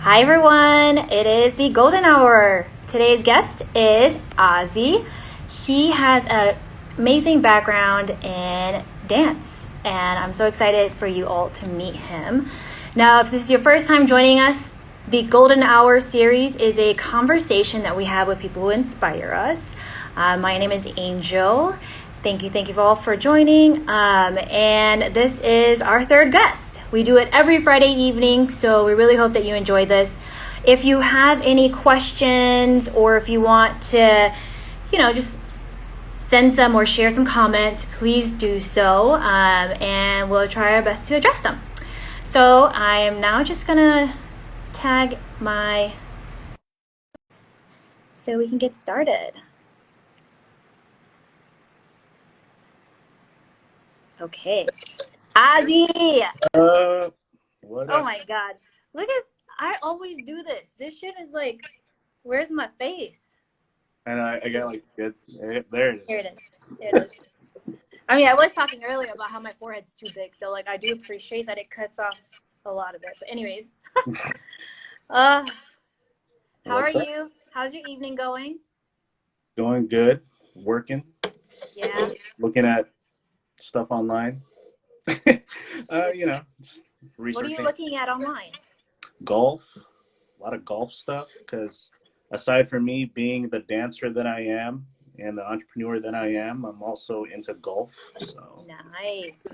Hi everyone, it is the Golden Hour. Today's guest is Ozzy. He has an amazing background in dance, and I'm so excited for you all to meet him. Now, if this is your first time joining us, the Golden Hour series is a conversation that we have with people who inspire us. My name is Angel. Thank you all for joining. And this is our third guest. We do it every Friday evening, so we really hope that you enjoy this. If you have any questions or if you want to, just send some or share some comments, please do so, and we'll try our best to address them. So I am now just going to tag so we can get started. Okay. Ozzy! What Oh my God. I always do this. This shit is like, where's my face? And I got like, there it is. Here it is. I mean, I was talking earlier about how my forehead's too big, so like I do appreciate that it cuts off a lot of it. But anyways, how are you? How's your evening going? Going good. Working. Yeah. Looking at stuff online. Researching. What are you looking at online? Golf. A lot of golf stuff. Because aside from me being the dancer that I am and the entrepreneur that I am, I'm also into golf. So Nice.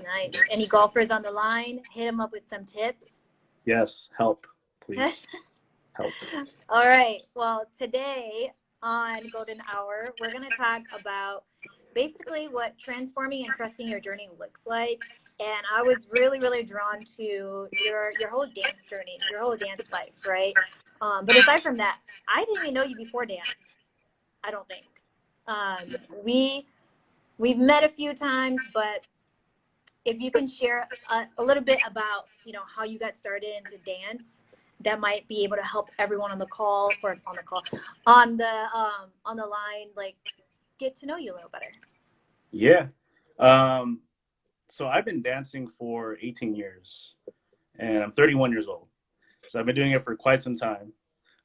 Any golfers on the line? Hit them up with some tips. yes, help, please. Help. All right. Well, today on Golden Hour, we're going to talk about basically what transforming and trusting your journey looks like. And I was really, really drawn to your whole dance journey, your whole dance life, right? But aside from that, I didn't even know you before dance. I don't think. We've met a few times, but if you can share a little bit about how you got started into dance, that might be able to help everyone on the line, like get to know you a little better. Yeah. So I've been dancing for 18 years and I'm 31 years old. So I've been doing it for quite some time.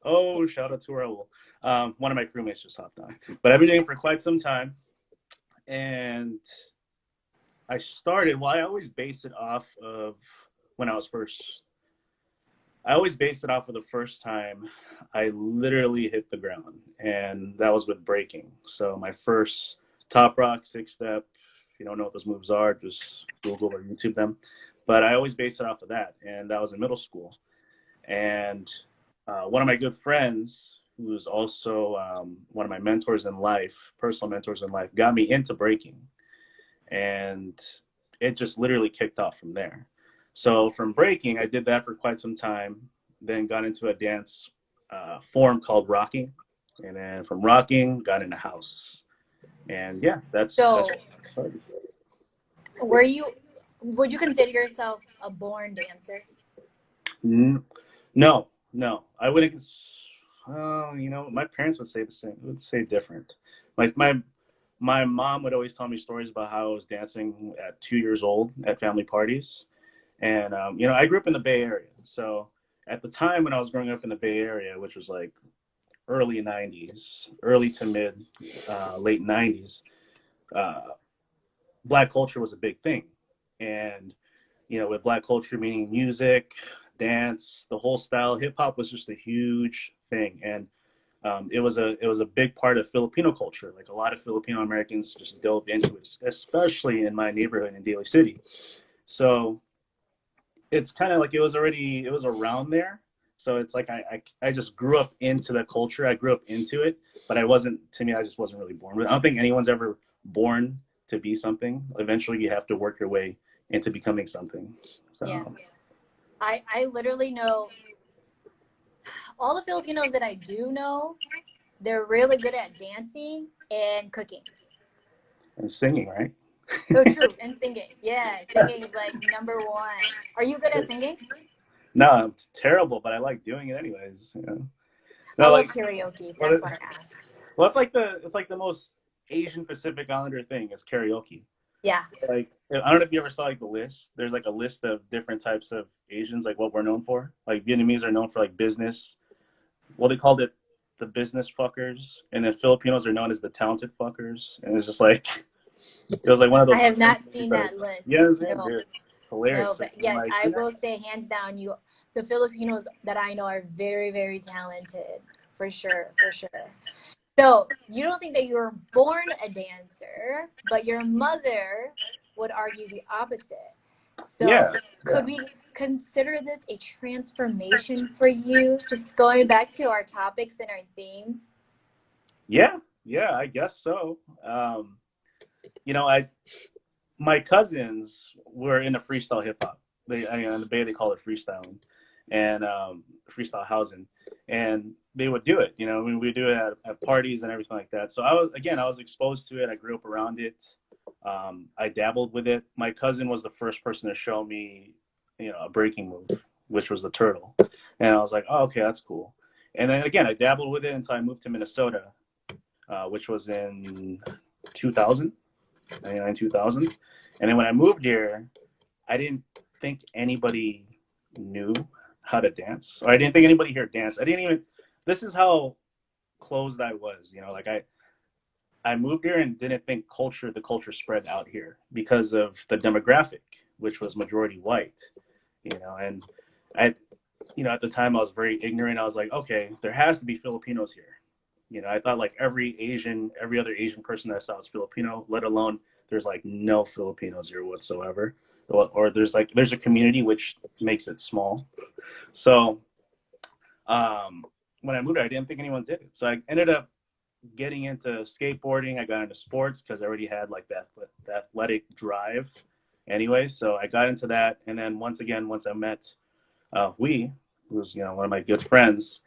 Oh, shout out to Raul. One of my crewmates just hopped on. But I've been doing it for quite some time. And I always base it off of when I was first. I always base it off of the first time I literally hit the ground. And that was with breaking. So my first top rock, six step. If you don't know what those moves are, just Google or YouTube them. But I always base it off of that. And that was in middle school. And one of my good friends, who was also one of my mentors in life, personal mentors in life, got me into breaking. And it just literally kicked off from there. So from breaking, I did that for quite some time, then got into a dance form called rocking. And then from rocking, got into house. And yeah, that's would you consider yourself a born dancer? No, I wouldn't. My parents would say the same. Would say different. Like my mom would always tell me stories about how I was dancing at 2 years old at family parties, and I grew up in the Bay Area. So at the time when I was growing up in the Bay Area, which was like early '90s, early to mid, late '90s, Black culture was a big thing, and with Black culture meaning music, dance, the whole style. Hip hop was just a huge thing, and it was a big part of Filipino culture. Like a lot of Filipino-Americans just dove into it, especially in my neighborhood in Daly City. So it's kind of like it was around there. So it's like I just grew up into the culture. I grew up into it, but I just wasn't really born with it. I don't think anyone's ever born to be something. Eventually you have to work your way into becoming something. So. Yeah. I literally know all the Filipinos that I do know. They're really good at dancing and cooking. And singing, right? Oh, true. And singing. Yeah, singing is like number one. Are you good at singing? No, I'm terrible, but I like doing it anyways. I love karaoke. That's what I ask. Well, it's like the most Asian Pacific Islander thing is karaoke. Yeah. Like, I don't know if you ever saw like the list. There's like a list of different types of Asians, like what we're known for. Like Vietnamese are known for like business. Well, they called it the business fuckers, and then Filipinos are known as the talented fuckers. And it's just like it was like one of I those. have not seen that list. Yeah, man, No. dude, it's No, hilarious. but I'm yes, like, I will say hands down, the Filipinos that I know are very, very talented, for sure, for sure. So you don't think that you were born a dancer, but your mother would argue the opposite. So yeah, could we consider this a transformation for you? Just going back to our topics and our themes. yeah, I guess so. You know, my cousins were into freestyle hip hop. In the Bay they call it freestyling, and freestyle housing, and they would do it. You know, we would do it at parties and everything like that. So I was exposed to it. I grew up around it. I dabbled with it. My cousin was the first person to show me, you know, a breaking move, which was the turtle, and I was like, oh, okay, that's cool. And then again, I dabbled with it until I moved to Minnesota, which was in 2000, 99, 2000. And then when I moved here, I didn't think anybody knew how to dance, or I didn't think anybody here danced. I didn't even. This is how closed I was. You know, like I moved here and didn't think the culture spread out here because of the demographic, which was majority white. You know, and I, you know, at the time I was very ignorant. I was like, okay, there has to be Filipinos here. You know, I thought like every other Asian person that I saw was Filipino, let alone there's like no Filipinos here whatsoever. Or there's a community which makes it small. So when I moved here, I didn't think anyone did it. So I ended up getting into skateboarding. I got into sports because I already had like that athletic drive anyway. So I got into that. And then once I met who was, you know, one of my good friends,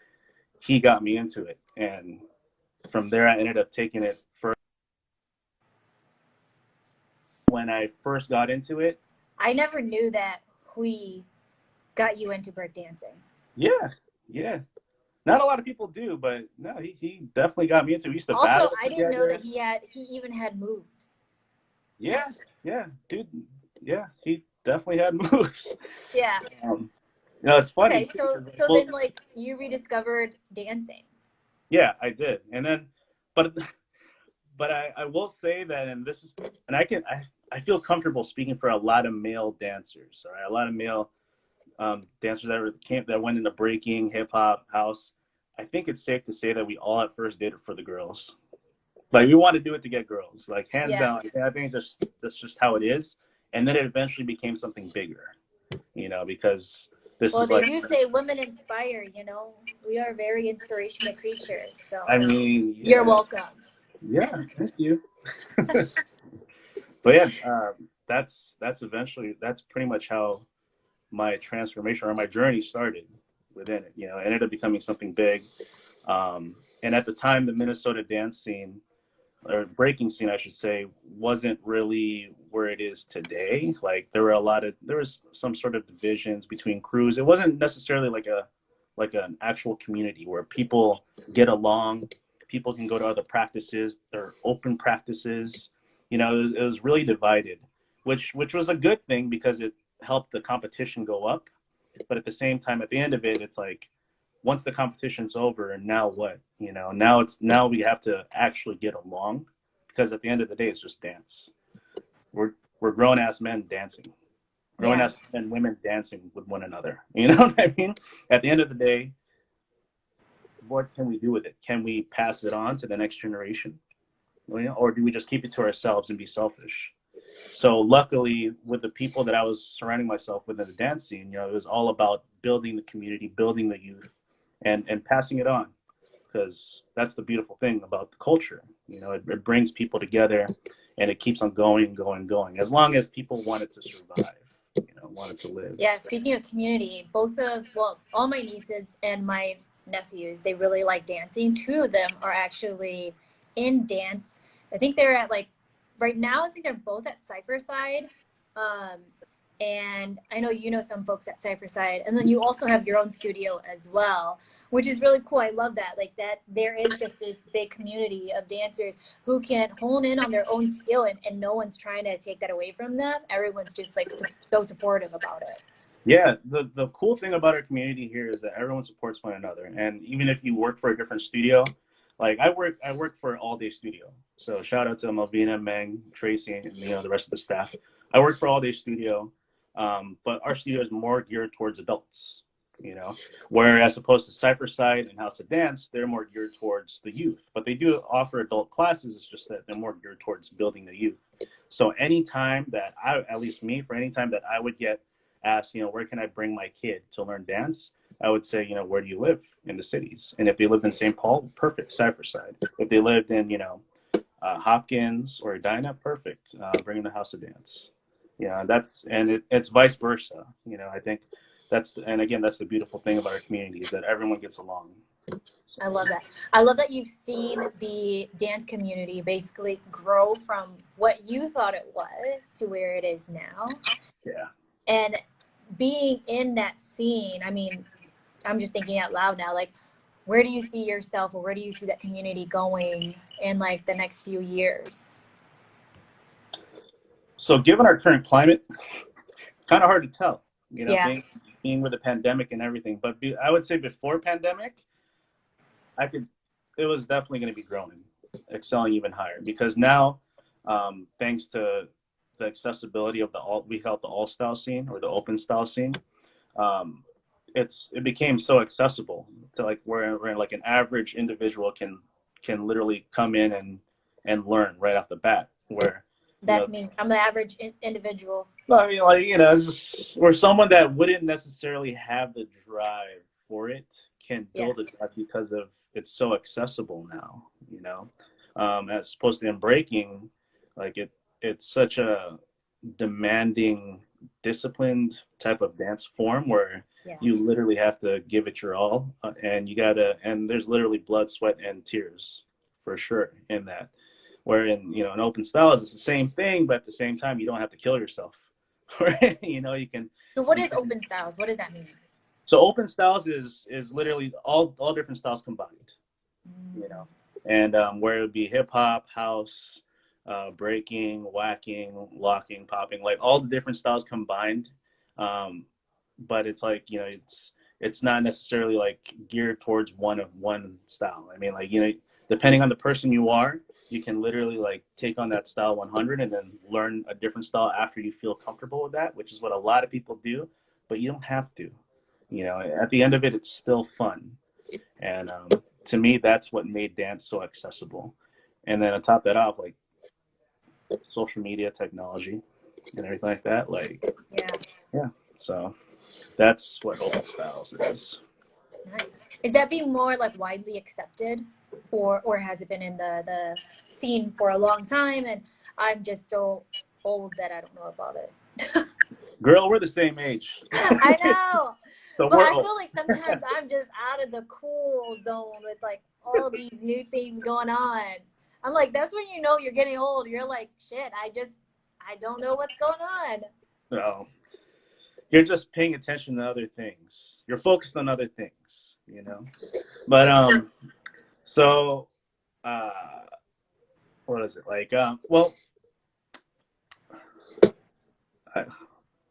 he got me into it. And from there, I ended up taking it further. When I first got into it, I never knew that Hui got you into breakdancing. yeah. Not a lot of people do, but no, he definitely got me into it. We used to Also, battle I didn't know together. that he even had moves. Yeah, dude. Yeah, he definitely had moves. Yeah. You know, it's funny. Okay, so Well, then like you rediscovered dancing. yeah, I did, and then, but I will say that, and this is, and I feel comfortable speaking for a lot of male dancers. All right, a lot of male dancers that went into breaking, hip hop, house. I think it's safe to say that we all at first did it for the girls. Like we want to do it to get girls, like hands Yeah. down. I think that's just how it is. And then it eventually became something bigger, you know, because this Well, was they like, do say women inspire, you know. We are very inspirational creatures. So I mean, you're welcome. yeah, thank you. But yeah, that's pretty much how my transformation or my journey started within it. You know, it ended up becoming something big. And at the time, the Minnesota dance scene or breaking scene, I should say, wasn't really where it is today. Like there was some sort of divisions between crews. It wasn't necessarily like an actual community where people get along. People can go to other practices. There are open practices. You know, it was really divided, which was a good thing because it helped the competition go up. But at the same time, at the end of it, it's like once the competition's over, and now what? You know, now we have to actually get along because at the end of the day, it's just dance. We're grown ass men dancing, grown ass men and women dancing with one another. You know what I mean? At the end of the day, what can we do with it? Can we pass it on to the next generation? You know, or do we just keep it to ourselves and be selfish? So luckily, with the people that I was surrounding myself with in the dance scene, you know, it was all about building the community, building the youth, and passing it on, because that's the beautiful thing about the culture. You know, it brings people together, and it keeps on going, as long as people want it to survive, you know, want it to live. Yeah, speaking of community, all my nieces and my nephews, they really like dancing. Two of them are actually in dance. I think they're at right now, I think they're both at Cypher Side. and I know you know some folks at Cypherside, and then you also have your own studio as well, which is really cool. I love that, like that there is just this big community of dancers who can hone in on their own skill, and no one's trying to take that away from them. Everyone's just like so supportive about it. Yeah, the cool thing about our community here is that everyone supports one another, and even if you work for a different studio, like I work for All Day Studio, so shout out to Melvina, Meng, Tracy, and the rest of the staff. I work for All Day Studio, but our studio is more geared towards adults, where as opposed to Cypherside and House of Dance, they're more geared towards the youth, but they do offer adult classes. It's just that they're more geared towards building the youth. So anytime that at least me, for any time that I would get asked, where can I bring my kid to learn dance? I would say, where do you live in the cities? And if they lived in St. Paul, perfect, Cypherside. If they lived in, Hopkins or Edina, perfect, bring them to House of Dance. Yeah, it's vice versa. I think that's the beautiful thing about our community is that everyone gets along. I love that. I love that you've seen the dance community basically grow from what you thought it was to where it is now. Yeah. And being in that scene, I mean, I'm just thinking out loud now, like, where do you see yourself, or where do you see that community going in like the next few years? So given our current climate, kind of hard to tell, Yeah. being with the pandemic and everything. But I would say before pandemic, it was definitely going to be growing, excelling even higher, because now, thanks to the accessibility of we call it the all style scene or the open style scene, it became so accessible to like where like an average individual can literally come in and learn right off the bat. Where that's me. I'm the average individual. I mean, like it's just where someone that wouldn't necessarily have the drive for it can build it because of it's so accessible now. As opposed to in breaking, like it's such a demanding, disciplined type of dance form where you literally have to give it your all, and and there's literally blood, sweat, and tears for sure in that. Where in an open styles, it's the same thing, but at the same time, you don't have to kill yourself. Right? You can. So what is open styles? What does that mean? So open styles is literally all different styles combined. And where it would be hip hop, house, breaking, whacking, locking, popping, like all the different styles combined. But it's like, it's not necessarily like geared towards one style. I mean, like, depending on the person you are, you can literally like take on that style 100 and then learn a different style after you feel comfortable with that, which is what a lot of people do, but you don't have to. At the end of it, it's still fun. And to me, that's what made dance so accessible. And then on top of that off, like social media technology and everything like that, like so that's what open styles is. Nice. Is that being more like widely accepted, or has it been in the scene for a long time and I'm just so old that I don't know about it? Girl, we're the same age. I know. So but I feel like sometimes I'm just out of the cool zone with like all these new things going on. I'm like, that's when you know you're getting old. You're like, shit, I don't know what's going on. No. You're just paying attention to other things. You're focused on other things, But so what is it like? Well,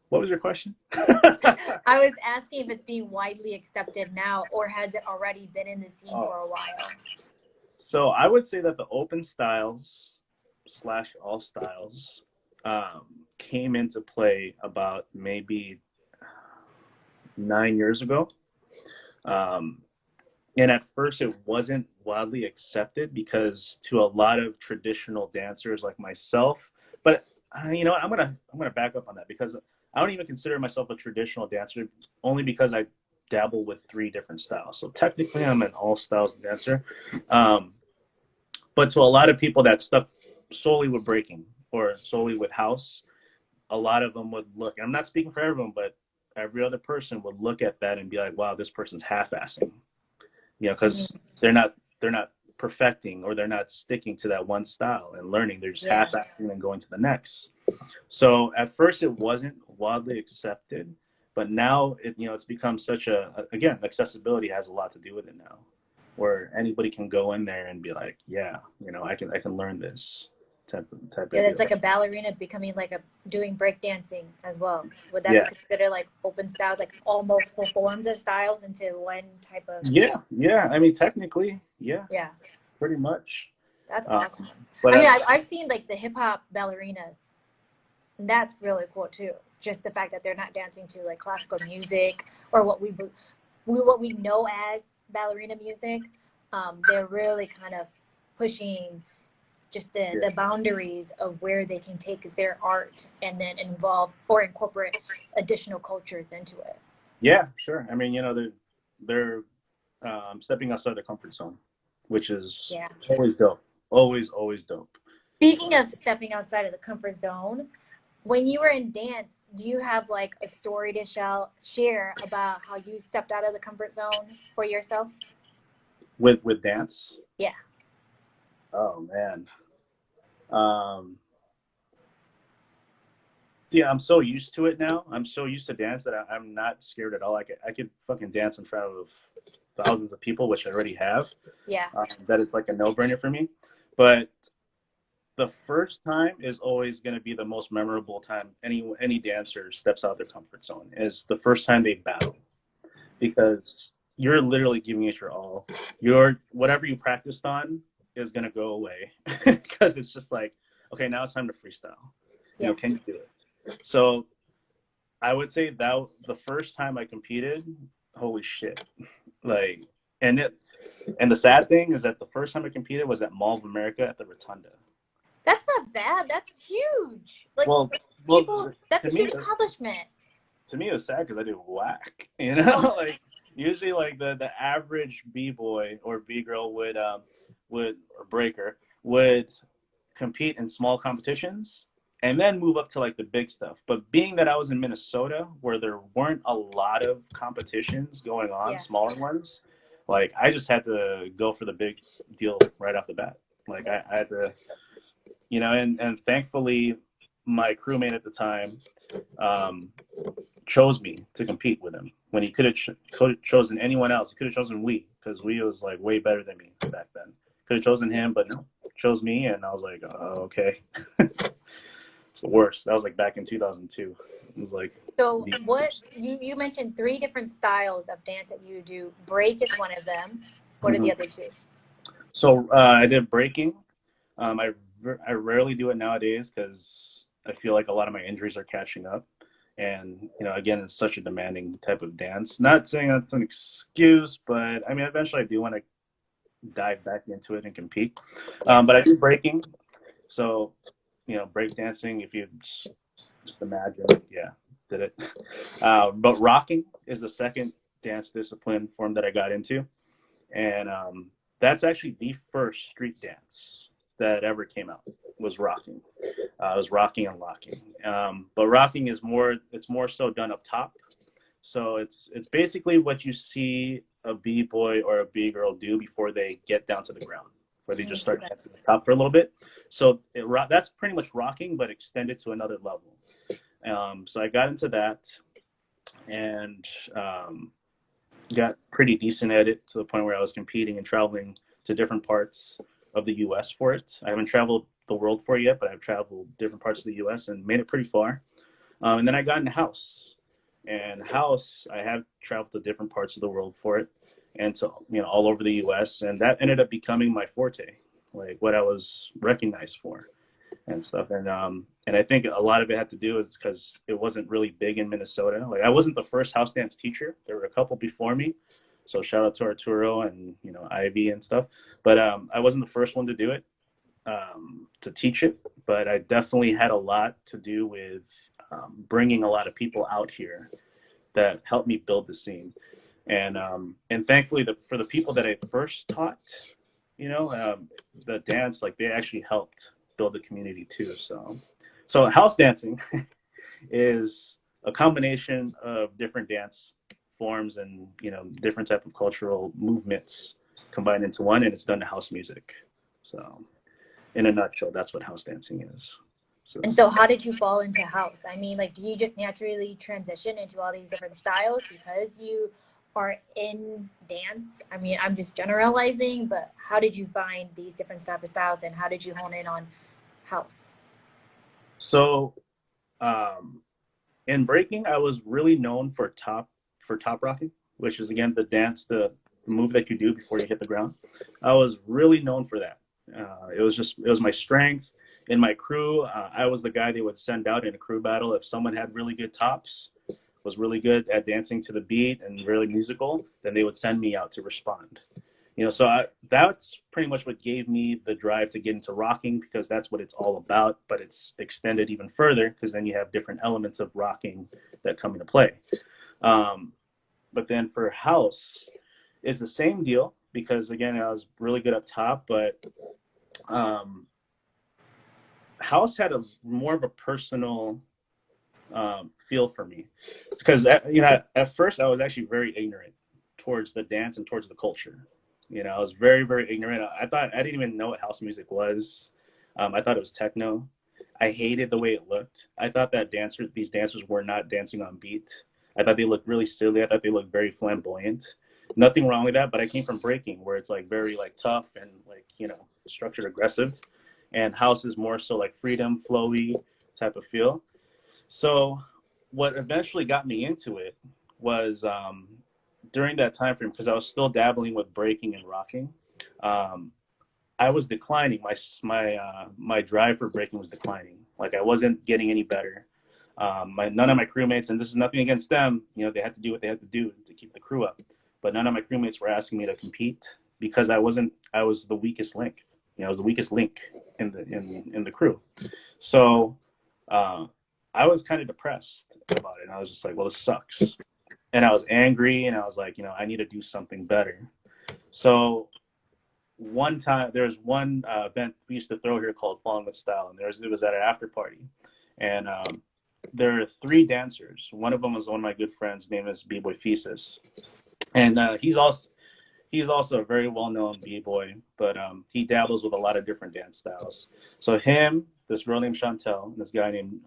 what was your question? I was asking if it's being widely accepted now, or has it already been in the scene for a while? So I would say that the open styles / all styles came into play about maybe 9 years ago. And at first it wasn't widely accepted because to a lot of traditional dancers like myself, but I'm gonna back up on that because I don't even consider myself a traditional dancer only because I dabble with 3 different styles. So technically I'm an all styles dancer. But to a lot of people that stuck solely with breaking or solely with house, a lot of them would look, and I'm not speaking for everyone, but every other person would look at that and be like, wow, this person's half-assing, because they're not perfecting, or they're not sticking to that one style and learning. They're just Yeah. half-acting and going to the next. So at first it wasn't widely accepted, but now it's become such again, accessibility has a lot to do with it now, where anybody can go in there and be like, yeah, I can learn this type Yeah, of that's deal. like a ballerina becoming like a doing breakdancing as well. Would that be Yeah, considered like open styles, like all multiple forms of styles into one type of? yeah. I mean, technically, yeah, Yeah, pretty much. that's awesome. Um, but I mean, I've seen like the hip hop ballerinas, and that's really cool too. Just the fact that they're not dancing to like classical music or what we know as ballerina music. They're really kind of pushing just yeah, the boundaries of where they can take their art and then involve or incorporate additional cultures into it. yeah, sure. I mean, they're stepping outside the comfort zone, which is Yeah. always dope. Always dope. Speaking of stepping outside of the comfort zone, when you were in dance, do you have like a story to share about how you stepped out of the comfort zone for yourself? With dance. Yeah. Oh man. Um, yeah, I'm so used to it now. I'm so used to dance that I'm not scared at all. I could fucking dance in front of thousands of people, which I already have. Yeah. That it's like a no-brainer for me. But the first time is always going to be the most memorable time any dancer steps out of their comfort zone. Is the first time they battle, because you're literally giving it your all. Your whatever you practiced on is going to go away because it's just like, okay, now it's time to freestyle. Yeah. Can you do it? So I would say that the first time I competed, holy shit. Like, and the sad thing is that the first time I competed was at Mall of America at the Rotunda. That's not bad. That's huge. Like Well, people, that's to a me, huge accomplishment. it was sad because I did whack. Oh, Like usually like the average b boy or b girl would or breaker would compete in small competitions and then move up to like the big stuff. But being that I was in Minnesota where there weren't a lot of competitions going on, yeah. smaller ones, like I just had to go for the big deal right off the bat. Like I had to, and thankfully my crewmate at the time um, chose me to compete with him when he could have chosen anyone else. He could have chosen we, because we was like way better than me back then. Could have chosen him, but no, chose me, and I was like, oh, okay. It's the worst. That was like back in 2002. It was like. So what you mentioned three different styles of dance that you do. Break is one of them. What are the other two? So I did breaking. I rarely do it nowadays because I feel like a lot of my injuries are catching up. And, again, it's such a demanding type of dance. Not saying that's an excuse, but I mean, eventually I do want to dive back into it and compete. Yeah. But I do breaking. So, break dancing, if you just imagine, yeah, did it. But rocking is the second dance discipline form that I got into. And that's actually the first street dance that ever came out was rocking. It was rocking and locking. But rocking is it's more so done up top. So it's basically what you see a b-boy or a b-girl do before they get down to the ground, where they just start dancing up top for a little bit. So that's pretty much rocking, but extended to another level. So I got into that and got pretty decent at it, to the point where I was competing and traveling to different parts of the U.S. for it. I haven't traveled the world for it yet, but I've traveled different parts of the U.S. and made it pretty far. And then I got into house. And house, I have traveled to different parts of the world for it, and to all over the U.S. And that ended up becoming my forte, like what I was recognized for and stuff. And I think a lot of it had to do is because it wasn't really big in Minnesota. Like I wasn't the first house dance teacher. There were a couple before me. So shout out to Arturo and Ivy and stuff. But I wasn't the first one to do it, to teach it. But I definitely had a lot to do with bringing a lot of people out here that helped me build the scene. And thankfully, for the people that I first taught, the dance, like they actually helped build the community too. So house dancing is a combination of different dance forms and different type of cultural movements combined into one, and it's done to house music. So in a nutshell, that's what house dancing is. So, And so how did you fall into house? I mean, like, do you just naturally transition into all these different styles because you are in dance? I mean, I'm just generalizing, but how did you find these different type of styles and how did you hone in on house? so um, in breaking, I was really known for top rocking, which is again the dance, the move that you do before you hit the ground. I was really known for that. It was my strength in my crew. I was the guy they would send out in a crew battle if someone had really good tops, was really good at dancing to the beat and really musical. Then they would send me out to respond. So that's pretty much what gave me the drive to get into rocking, because that's what it's all about, but it's extended even further because then you have different elements of rocking that come into play. Um, but then for house, it's the same deal because, again, I was really good up top, but um, house had a more of a personal feel for me because, at first I was actually very ignorant towards the dance and towards the culture. I was very, very ignorant. I didn't even know what house music was. I thought it was techno. I hated the way it looked. I thought that these dancers were not dancing on beat. I thought they looked really silly. I thought they looked very flamboyant. Nothing wrong with that, but I came from breaking where it's like very like tough and like, structured aggressive. And house is more so like freedom, flowy type of feel. So what eventually got me into it was during that time frame, because I was still dabbling with breaking and rocking. I was declining. My drive for breaking was declining. Like I wasn't getting any better. None of my crewmates, and this is nothing against them, they had to do what they had to do to keep the crew up. But none of my crewmates were asking me to compete because I was the weakest link. I was the weakest link in the crew. So I was kind of depressed about it. And I was just like, well, this sucks. And I was angry, and I was like, I need to do something better. So one time, there was one event we used to throw here called Falling with Style, and it was at an after party. And there are three dancers. One of them was one of my good friends, named is B-Boy Thesis. And he's also a very well-known b-boy, but he dabbles with a lot of different dance styles. So him, this girl named Chantel, and this guy named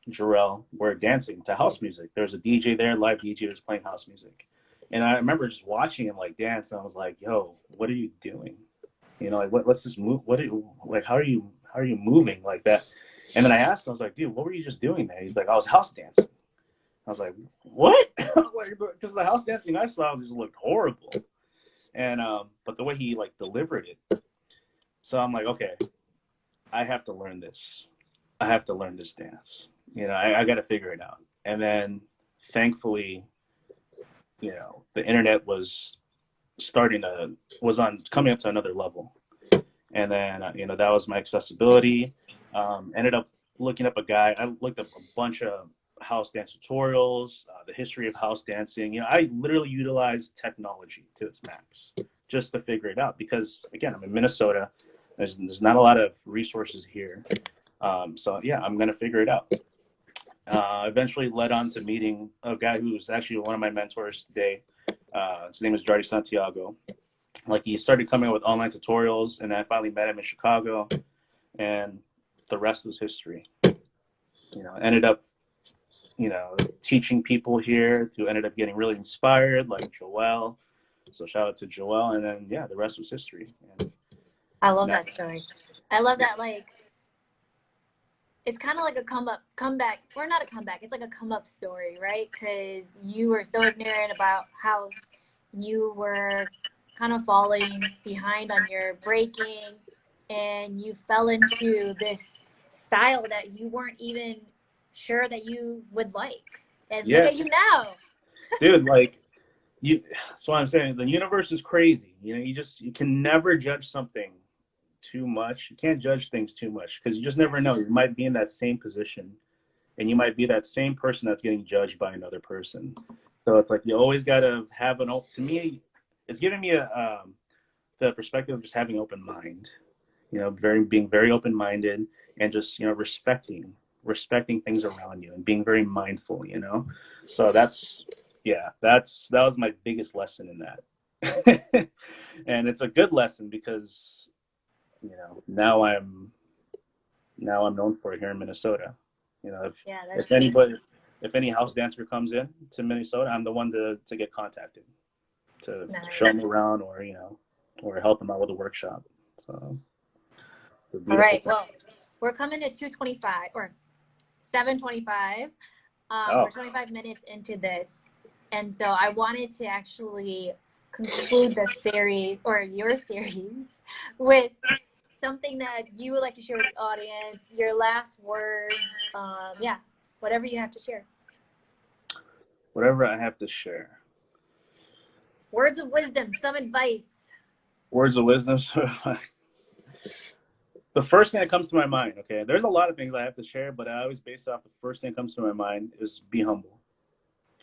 Jarrell were dancing to house music. There was a DJ there, live DJ was playing house music. And I remember just watching him like dance, and I was like, yo, what are you doing? Like what's this move? How are you moving like that? And then I asked him, I was like, dude, what were you just doing there? He's like, I was house dancing. I was like, what? Because the house dancing I saw just looked horrible. And but the way he like delivered it, so I'm like, okay, I have to learn this. I have to learn this dance. I got to figure it out. And then thankfully, the internet was coming up to another level. And then that was my accessibility. Ended up looking up a guy. I looked up a bunch of house dance tutorials, the history of house dancing. I literally utilized technology to its max just to figure it out because, again, I'm in Minnesota. There's not a lot of resources here. So yeah, I'm going to figure it out. Eventually led on to meeting a guy who was actually one of my mentors today. His name is Jardy Santiago. Like, he started coming up with online tutorials, and I finally met him in Chicago, and the rest was history. Ended up, teaching people here who ended up getting really inspired, like Joelle. So shout out to Joelle, and then yeah, the rest was history. And I love that story. I love that, like, it's kind of like a comeback, or not a comeback, it's like a come up story, right? Because you were so ignorant about house, you were kind of falling behind on your breaking, and you fell into this style that you weren't even sure that you would like. And yeah. Look at you now. Dude, like, that's why I'm saying the universe is crazy. You can never judge something too much. You can't judge things too much because you just never know. You might be in that same position, and you might be that same person that's getting judged by another person. So it's like you always got to have to me, it's giving me the perspective of just having an open mind, being very open-minded, and just, respecting things around you and being very mindful, So that was my biggest lesson in that. And it's a good lesson because now I'm known for it here in Minnesota. Yeah, If that's true. anybody, if any house dancer comes in to Minnesota, I'm the one to get contacted to show Nice. them around, or help them out with a workshop. So it's a All beautiful right. thing. Well, we're coming to 2:25 or 7:25. Oh, We're 25 minutes into this, and so I wanted to actually conclude the series or your series with something that you would like to share with the audience, your last words, yeah, whatever you have to share. whatever I have to share. Words of wisdom, some advice. Words of wisdom. The first thing that comes to my mind, okay, there's a lot of things I have to share, but I always base off the first thing that comes to my mind is be humble.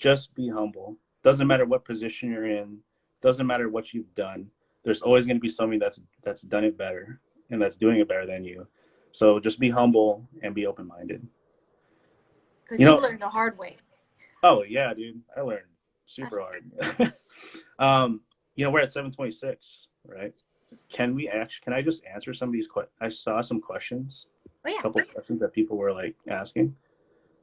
Just be humble. Doesn't matter what position you're in. Doesn't matter what you've done. There's always going to be somebody that's done it better and that's doing it better than you. So just be humble and be open minded. Because You you know, learned the hard way. oh yeah, dude, I learned super hard. um, we're at 7:26, right? Can I just answer some of these questions? I saw some questions, Oh a yeah. couple of questions that people were like asking.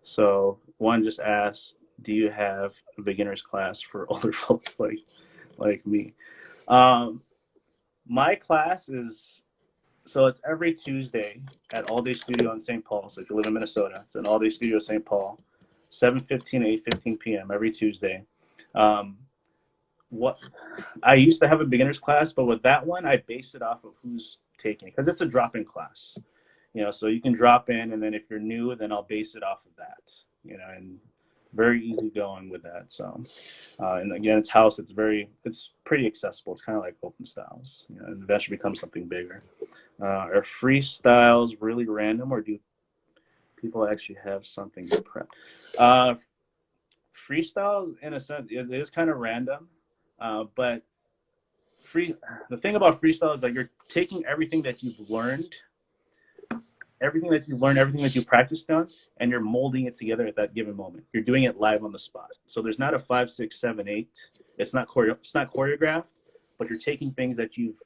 So one just asked, "Do you have a beginner's class for older folks like me?" Um, my class is it's every Tuesday at All Day Studio in St. Paul. So if you live in Minnesota, it's an All Day Studio in St. Paul, 7:15 to 8:15 p.m. every Tuesday. Um, what I used to have a beginner's class, but with that one, I base it off of who's taking it because it's a drop-in class. So you can drop in, and then if you're new, then I'll base it off of that. And very easy going with that. So, and again, it's pretty accessible. It's kind of like open styles, and eventually becomes something bigger. Are freestyles really random, or do people actually have something to prep? Uh, Freestyle, in a sense, it is kind of random, but free. The thing about freestyle is that you're taking everything that you practiced on, and you're molding it together at that given moment. You're doing it live on the spot. So there's not a 5, 6, 7, 8. It's not choreographed, but you're taking things that you've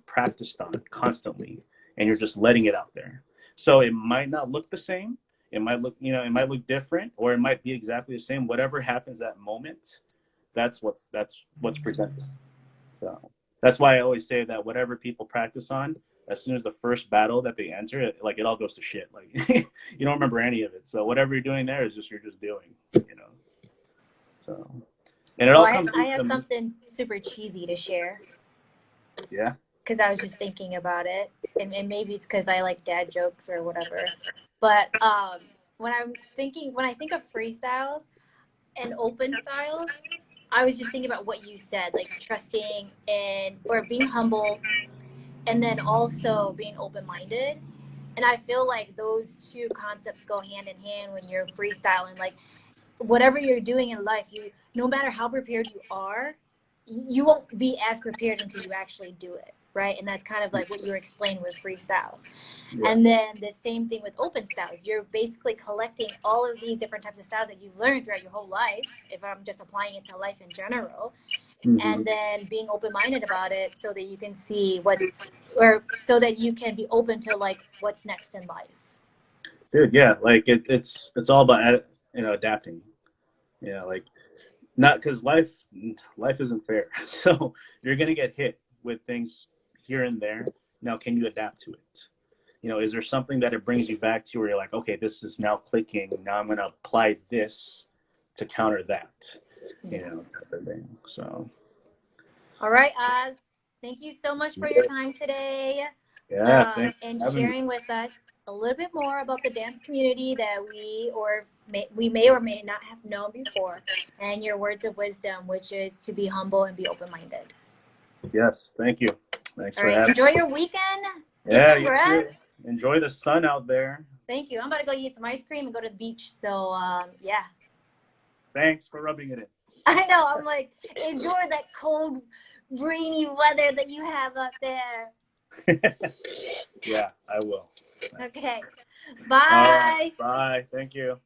practiced on constantly, and you're just letting it out there. So it might not look the same. It might look different, or it might be exactly the same. Whatever happens that moment, that's what's presented. So that's why I always say that whatever people practice on, as soon as the first battle that they enter, it all goes to shit. Like you don't remember any of it. So whatever you're doing there is just you're just doing. So and it So all I, comes I from have something super cheesy to share yeah. because I was just thinking about it, and maybe it's because I like dad jokes or whatever. But when I think of freestyles and open styles, I was just thinking about what you said, like trusting and or being humble, and then also being open minded. And I feel like those two concepts go hand in hand when you're freestyling. Like whatever you're doing in life, you no matter how prepared you are, you won't be as prepared until you actually do it, right? And that's kind of like what you were explaining with freestyles. Yeah. And then the same thing with open styles. You're basically collecting all of these different types of styles that you've learned throughout your whole life, if I'm just applying it to life in general, Mm-hmm. and then being open-minded about it so that you can see or so that you can be open to like what's next in life. Dude, yeah, like it's all about adapting. Like not because life isn't fair. So you're gonna get hit with things here and there. Now, can you adapt to it? Is there something that it brings you back to where you're like, okay, this is now clicking. Now I'm gonna apply this to counter that. Yeah. Type of thing. So All right, Oz. Thank you so much for your time today, yeah, thanks and for having me. sharing with us a little bit more about the dance community that we may or may not have known before, and your words of wisdom, which is to be humble and be open-minded. Yes, thank you. Thanks All for right. having Enjoy your weekend. me. Get Yeah, some you too. rest. Enjoy the sun out there. Thank you. I'm about to go eat some ice cream and go to the beach. So, yeah. Thanks for rubbing it I know. I'm like, enjoy that cold, rainy weather that you have up there. in. Yeah, I will. Okay. All right. Bye. Bye. Thank you.